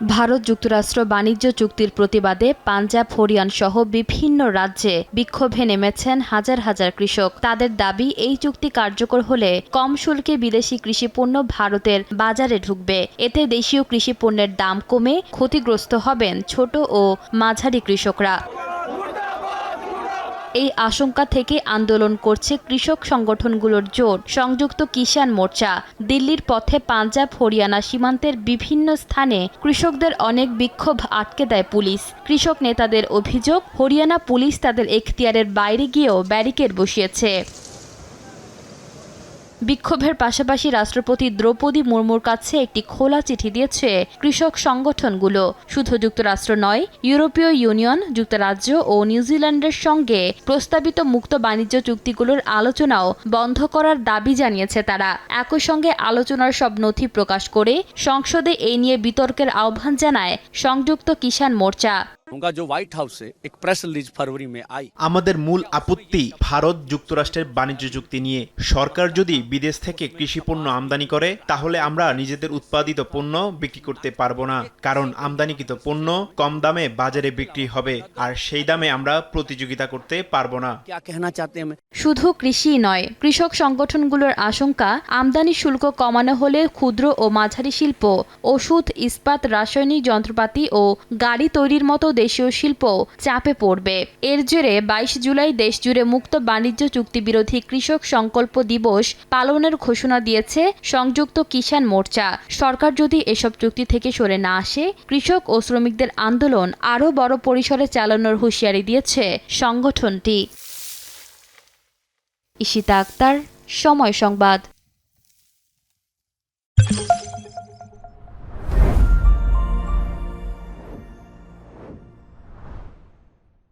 ভারত যুক্তরাষ্ট্র বাণিজ্য চুক্তির প্রতিবাদে পাঞ্জাব, হরিয়ানা সহ বিভিন্ন রাজ্যে বিক্ষোভে নেমেছেন হাজার হাজার কৃষক। তাদের দাবি, এই চুক্তি কার্যকর হলে কম শুল্কে বিদেশি কৃষিপণ্য ভারতের বাজারে ঢুকবে। এতে দেশীয় কৃষিপণ্যের দাম কমে ক্ষতিগ্রস্ত হবেন ছোট ও মাঝারি কৃষকরা। এই আশঙ্কা থেকে আন্দোলন করছে কৃষক সংগঠনগুলোর জোট সংযুক্ত কিষাণ মোর্চা। দিল্লির পথে পাঞ্জাব, হরিয়ানা সীমান্তের বিভিন্ন স্থানে কৃষকদের অনেক বিক্ষোভ আটকে দেয় পুলিশ। কৃষক নেতাদের অভিযোগ, হরিয়ানা পুলিশ তাদের এখতিয়ারের বাইরে গিয়েও ব্যারিকেড বসিয়েছে। বিক্ষোভের পাশাপাশি রাষ্ট্রপতি দ্রৌপদী মুর্মুর কাছে একটি খোলা চিঠি দিয়েছে কৃষক সংগঠনগুলো। শুধু যুক্তরাষ্ট্র নয়, ইউরোপীয় ইউনিয়ন, যুক্তরাজ্য ও নিউজিল্যান্ডের সঙ্গে প্রস্তাবিত মুক্ত বাণিজ্য চুক্তিগুলোর আলোচনাও বন্ধ করার দাবি জানিয়েছে তারা। একই সঙ্গে আলোচনার সব নথি প্রকাশ করে সংসদে এই নিয়ে বিতর্কের আহ্বান জানায় সংযুক্ত কিষাণ মোর্চা। আমাদের মূল আপত্তি ভারত যুক্তরাষ্ট্রের বাণিজ্য চুক্তি নিয়ে। সরকার যদি বিদেশ থেকে কৃষি পণ্য আমদানি করে, তাহলে আমরা নিজেদের উৎপাদিত পণ্য বিক্রি করতে পারবো না, কারণ আমদানিকৃত পণ্য কম দামে বাজারে বিক্রি হবে, আর সেই দামে আমরা প্রতিযোগিতা করতে পারবো না। শুধু কৃষি নয়, কৃষক সংগঠনগুলোর আশঙ্কা, আমদানি শুল্ক কমানো হলে ক্ষুদ্র ও মাঝারি শিল্প, ওষুধ, ইস্পাত, রাসায়নিক যন্ত্রপাতি ও গাড়ি তৈরির মতো দেশীয় শিল্প চাপে পড়বে। এর জেরে 22 জুলাই দেশজুড়ে মুক্ত বাণিজ্য চুক্তি বিরোধী কৃষক সংকল্প দিবস পালনের ঘোষণা দিয়েছে সংযুক্ত কিষাণ মোর্চা। সরকার যদি এসব চুক্তি থেকে সরে না আসে, কৃষক ও শ্রমিকদের আন্দোলন আরও বড় পরিসরে চালানোর হুঁশিয়ারি দিয়েছে সংগঠনটি। ঈশিতা আক্তার, সময় সংবাদ।